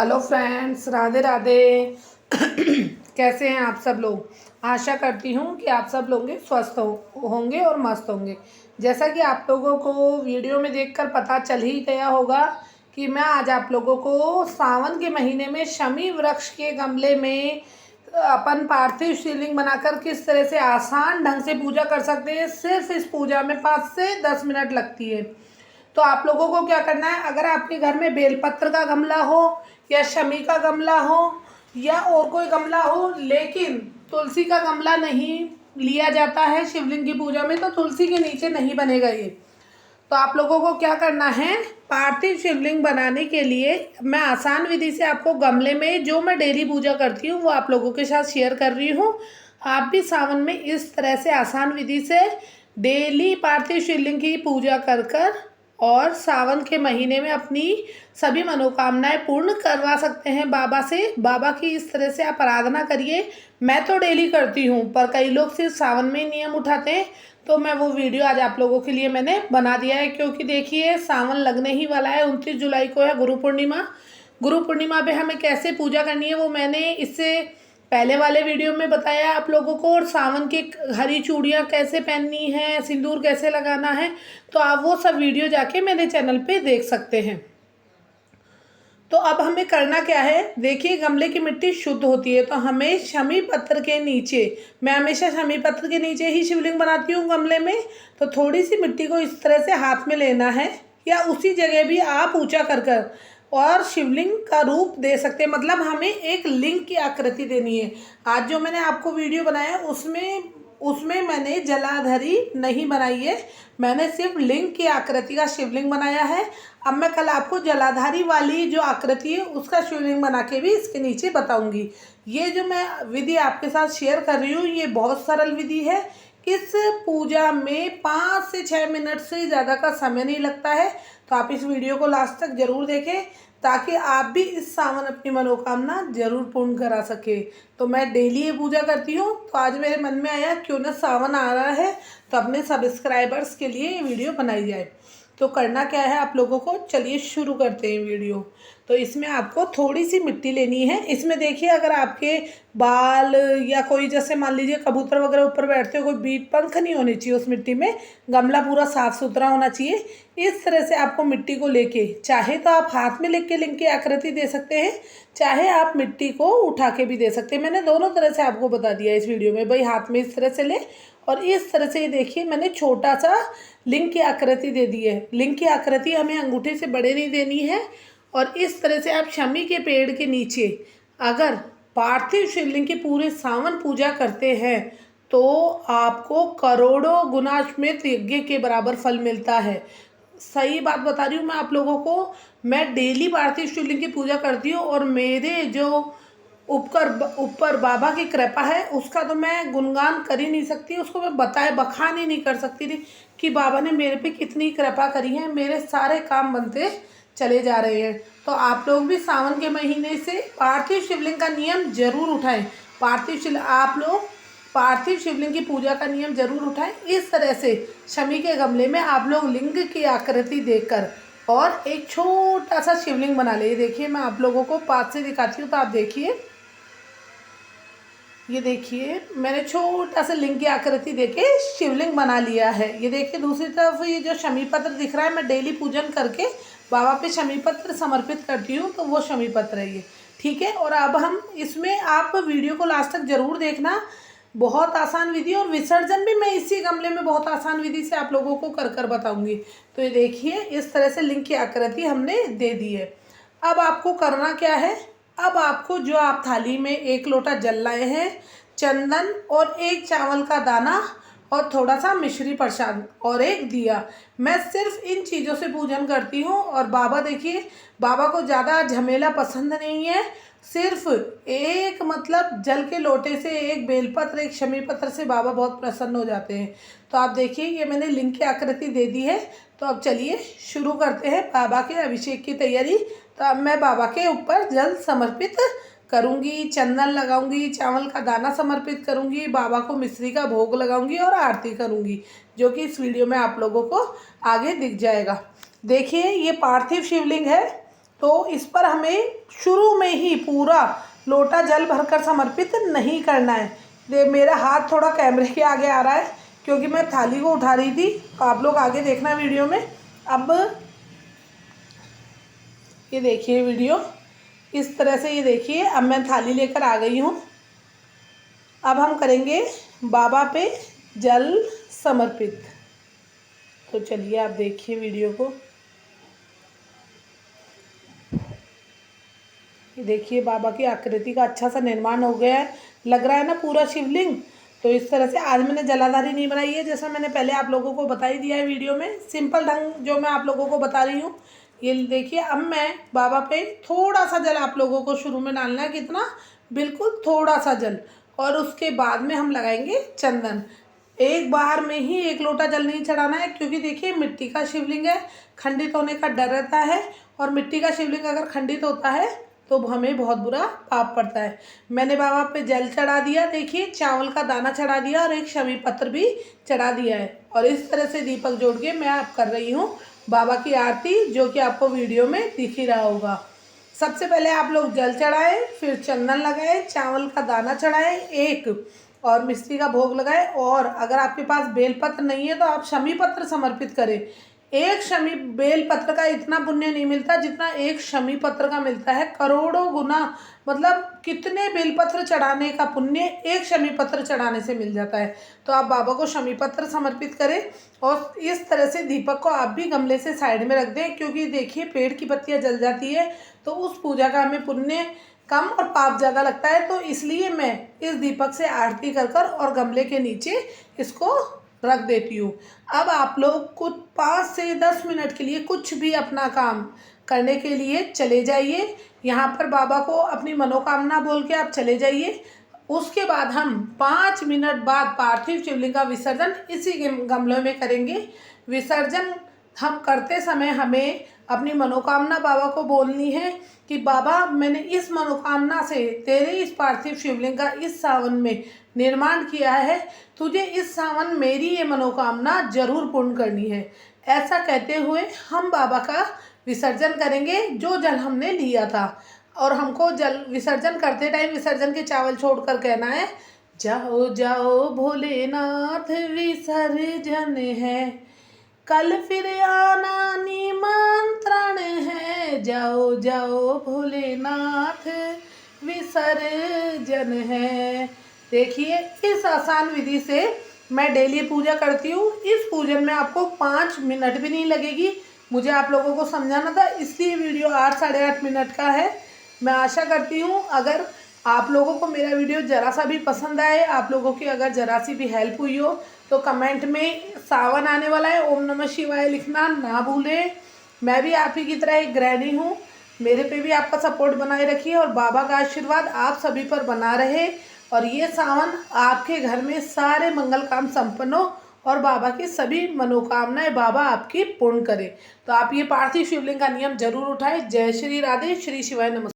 Hello friends, Radhe Radhe. कैसे हैं आप सब लोग। आशा करती हूँ कि आप सब लोग स्वस्थ होंगे और मस्त होंगे। जैसा कि आप लोगों को वीडियो में देखकर पता चल ही गया होगा कि मैं आज आप लोगों को सावन के महीने में शमी वृक्ष के गमले में अपन पार्थिव शिवलिंग बनाकर किस तरह से आसान ढंग से पूजा कर सकते हैं। सिर्फ इस पूजा में 5 से 10 मिनट लगती है। तो आप लोगों को क्या करना है, अगर आपके घर में बेलपत्र का गमला हो या शमी का गमला हो या और कोई गमला हो, लेकिन तुलसी का गमला नहीं लिया जाता है शिवलिंग की पूजा में, तो तुलसी के नीचे नहीं बनेगा ये। तो आप लोगों को क्या करना है, पार्थिव शिवलिंग बनाने के लिए मैं आसान विधि से आपको गमले में जो मैं डेली पूजा करती हूँ वो आप लोगों के साथ शेयर कर रही हूँ। आप भी सावन में इस तरह से आसान विधि से डेली पार्थिव शिवलिंग की पूजा कर कर और सावन के महीने में अपनी सभी मनोकामनाएं पूर्ण करवा सकते हैं बाबा से। बाबा की इस तरह से आप आराधना करिए। मैं तो डेली करती हूँ, पर कई लोग सिर्फ सावन में ही नियम उठाते हैं। तो मैं वो वीडियो आज आप लोगों के लिए मैंने बना दिया है, क्योंकि देखिए सावन लगने ही वाला है। 29 जुलाई को है गुरु पूर्णिमा। गुरु पूर्णिमा पे हमें कैसे पूजा करनी है वो मैंने इससे पहले वाले वीडियो में बताया आप लोगों को। और सावन की हरी चूड़ियाँ कैसे पहननी है, सिंदूर कैसे लगाना है, तो आप वो सब वीडियो जाके मेरे चैनल पे देख सकते हैं। तो अब हमें करना क्या है, देखिए गमले की मिट्टी शुद्ध होती है, तो हमें शमी पत्र के नीचे, मैं हमेशा शमी पत्र के नीचे ही शिवलिंग बनाती हूँ गमले में। तो थोड़ी सी मिट्टी को इस तरह से हाथ में लेना है, या उसी जगह भी आप ऊंचा कर कर और शिवलिंग का रूप दे सकते हैं। मतलब हमें एक लिंग की आकृति देनी है। आज जो मैंने आपको वीडियो बनाया उसमें उसमें मैंने जलाधरी नहीं बनाई है, मैंने सिर्फ लिंग की आकृति का शिवलिंग बनाया है। अब मैं कल आपको जलाधारी वाली जो आकृति है उसका शिवलिंग बना के भी इसके नीचे बताऊंगी। ये जो मैं विधि आपके साथ शेयर कर रही हूँ ये बहुत सरल विधि है। इस पूजा में 5 से 6 मिनट से ज़्यादा का समय नहीं लगता है। तो आप इस वीडियो को लास्ट तक ज़रूर देखें ताकि आप भी इस सावन अपनी मनोकामना जरूर पूर्ण करा सके। तो मैं डेली ये पूजा करती हूँ, तो आज मेरे मन में आया क्यों ना सावन आ रहा है तो अपने सब्सक्राइबर्स के लिए ये वीडियो बनाई जाए। तो करना क्या है आप लोगों को, चलिए शुरू करते हैं वीडियो। तो इसमें आपको थोड़ी सी मिट्टी लेनी है। इसमें देखिए अगर आपके बाल या कोई जैसे मान लीजिए कबूतर वगैरह ऊपर बैठते हो, कोई बीट पंख नहीं होनी चाहिए उस मिट्टी में। गमला पूरा साफ़ सुथरा होना चाहिए। इस तरह से आपको मिट्टी को लेके, चाहे तो आप हाथ में लेके के लिंग की आकृति दे सकते हैं, चाहे आप मिट्टी को उठा के भी दे सकते हैं। मैंने दोनों तरह से आपको बता दिया इस वीडियो में। भाई हाथ में इस तरह से ले और इस तरह से, ये देखिए मैंने छोटा सा लिंग की आकृति दे दी है। लिंग की आकृति हमें अंगूठे से बड़े नहीं देनी है। और इस तरह से आप शमी के पेड़ के नीचे अगर पार्थिव शिवलिंग की पूरे सावन पूजा करते हैं तो आपको करोड़ों गुना अश्वमेध यज्ञ के बराबर फल मिलता है। सही बात बता रही हूँ मैं आप लोगों को। मैं डेली पार्थिव शिवलिंग की पूजा करती हूँ और मेरे जो ऊपर बाबा की कृपा है उसका तो मैं गुणगान कर ही नहीं सकती, उसको मैं बखान ही नहीं कर सकती थी कि बाबा ने मेरे पे कितनी कृपा करी है। मेरे सारे काम बनते चले जा रहे हैं। तो आप लोग भी सावन के महीने से पार्थिव शिवलिंग का नियम जरूर उठाएं। आप लोग पार्थिव शिवलिंग की पूजा का नियम जरूर उठाएं। इस तरह से शमी के गमले में आप लोग लिंग की आकृति देखकर और एक छोटा सा शिवलिंग बना ले। देखिए मैं आप लोगों को पास से दिखाती हूँ, तो आप देखिए, ये देखिए मैंने छोटा सा लिंग की आकृति देके शिवलिंग बना लिया है। ये देखिए दूसरी तरफ ये जो शमी पत्र दिख रहा है, मैं डेली पूजन करके बाबा पे शमी पत्र समर्पित करती हूँ, तो वो शमी पत्र है ये। ठीक है, और अब हम इसमें, आप वीडियो को लास्ट तक जरूर देखना। बहुत आसान विधि, और विसर्जन भी मैं इसी गमले में बहुत आसान विधि से आप लोगों को कर कर बताऊंगी। तो ये देखिए इस तरह से लिंग की आकृति हमने दे दी है। अब आपको करना क्या है, अब आपको जो आप थाली में 1 लोटा जल लाए हैं, चंदन और 1 चावल का दाना और थोड़ा सा मिश्री प्रसाद और 1 दिया, मैं सिर्फ इन चीज़ों से पूजन करती हूँ। और बाबा देखिए, बाबा को ज़्यादा झमेला पसंद नहीं है। सिर्फ एक मतलब जल के लोटे से 1 बेलपत्र 1 शमी पत्र से बाबा बहुत प्रसन्न हो जाते हैं। तो आप देखिए ये मैंने लिंग की आकृति दे दी है। तो अब चलिए शुरू करते हैं बाबा के अभिषेक की तैयारी। तो अब मैं बाबा के ऊपर जल समर्पित करूँगी, चंदन लगाऊंगी, चावल का दाना समर्पित करूँगी, बाबा को मिश्री का भोग लगाऊंगी और आरती करूँगी, जो कि इस वीडियो में आप लोगों को आगे दिख जाएगा। देखिए ये पार्थिव शिवलिंग है। तो इस पर हमें शुरू में ही पूरा लोटा जल भरकर समर्पित नहीं करना है। मेरा हाथ थोड़ा कैमरे के आगे आ रहा है क्योंकि मैं थाली को उठा रही थी, तो आप लोग आगे देखना वीडियो में। अब ये देखिए वीडियो इस तरह से, ये देखिए अब मैं थाली लेकर आ गई हूँ। अब हम करेंगे बाबा पे जल समर्पित। तो चलिए आप देखिए वीडियो को। ये देखिए बाबा की आकृति का अच्छा सा निर्माण हो गया है, लग रहा है ना पूरा शिवलिंग। तो इस तरह से आज मैंने जलाधारी नहीं बनाई है, जैसा मैंने पहले आप लोगों को बता ही दिया है वीडियो में, सिंपल ढंग जो मैं आप लोगों को बता रही हूँ। ये देखिए अब मैं बाबा पे थोड़ा सा जल आप लोगों को शुरू में डालना है, कितना, बिल्कुल थोड़ा सा जल, और उसके बाद में हम लगाएंगे चंदन। एक बार में ही 1 लोटा जल नहीं चढ़ाना है, क्योंकि देखिए मिट्टी का शिवलिंग है, खंडित होने का डर रहता है, और मिट्टी का शिवलिंग अगर खंडित होता है तो हमें बहुत बुरा पाप पड़ता है। मैंने बाबा पे जल चढ़ा दिया, देखिए चावल का दाना चढ़ा दिया और एक शमी पत्र भी चढ़ा दिया है, और इस तरह से दीपक जोड़ के मैं आप कर रही हूँ बाबा की आरती, जो कि आपको वीडियो में दिख ही रहा होगा। सबसे पहले आप लोग जल चढ़ाए, फिर चंदन लगाए, चावल का दाना चढ़ाए एक, और मिश्री का भोग लगाए, और अगर आपके पास बेलपत्र नहीं है तो आप शमी पत्र समर्पित करें। एक शमी बेल पत्र का इतना पुण्य नहीं मिलता जितना एक शमी पत्र का मिलता है, करोड़ों गुना। मतलब कितने बेलपत्र चढ़ाने का पुण्य एक शमी पत्र चढ़ाने से मिल जाता है। तो आप बाबा को शमी पत्र समर्पित करें, और इस तरह से दीपक को आप भी गमले से साइड में रख दें, क्योंकि देखिए पेड़ की पत्तियां जल जाती है तो उस पूजा का हमें पुण्य कम और पाप ज़्यादा लगता है। तो इसलिए मैं इस दीपक से आरती कर कर और गमले के नीचे इसको रख देती हूँ। अब आप लोग कुछ 5 से 10 मिनट के लिए कुछ भी अपना काम करने के लिए चले जाइए। यहाँ पर बाबा को अपनी मनोकामना बोल के आप चले जाइए। उसके बाद हम 5 मिनट बाद पार्थिव शिवलिंग का विसर्जन इसी गमलों में करेंगे। विसर्जन हम करते समय हमें अपनी मनोकामना बाबा को बोलनी है कि बाबा मैंने इस मनोकामना से तेरे इस पार्थिव शिवलिंग का इस सावन में निर्माण किया है, तुझे इस सावन मेरी ये मनोकामना जरूर पूर्ण करनी है। ऐसा कहते हुए हम बाबा का विसर्जन करेंगे जो जल हमने लिया था। और हमको जल विसर्जन करते टाइम विसर्जन के चावल छोड़कर कहना है, जाओ जाओ भोलेनाथ विसर्जन है, कल फिर आना निमंत्रण है, जाओ जाओ भोलेनाथ विसर्जन है। देखिए इस आसान विधि से मैं डेली पूजा करती हूँ। इस पूजन में आपको 5 मिनट भी नहीं लगेगी। मुझे आप लोगों को समझाना था, इसलिए वीडियो 8 साढ़े 8 मिनट का है। मैं आशा करती हूँ अगर आप लोगों को मेरा वीडियो ज़रा सा भी पसंद आए, आप लोगों की अगर ज़रा सी भी हेल्प हुई हो, तो कमेंट में सावन आने वाला है ओम नमः शिवाय लिखना ना भूलें। मैं भी आप ही की तरह एक गृहिणी हूँ, मेरे पे भी आपका सपोर्ट बनाए रखिए, और बाबा का आशीर्वाद आप सभी पर बना रहे, और ये सावन आपके घर में सारे मंगल काम संपन्न हो, और बाबा की सभी मनोकामनाएं बाबा आपकी पूर्ण करे। तो आप ये पार्थिव शिवलिंग का नियम जरूर उठाएं। जय श्री राधे, श्री शिवाय नमस्कार।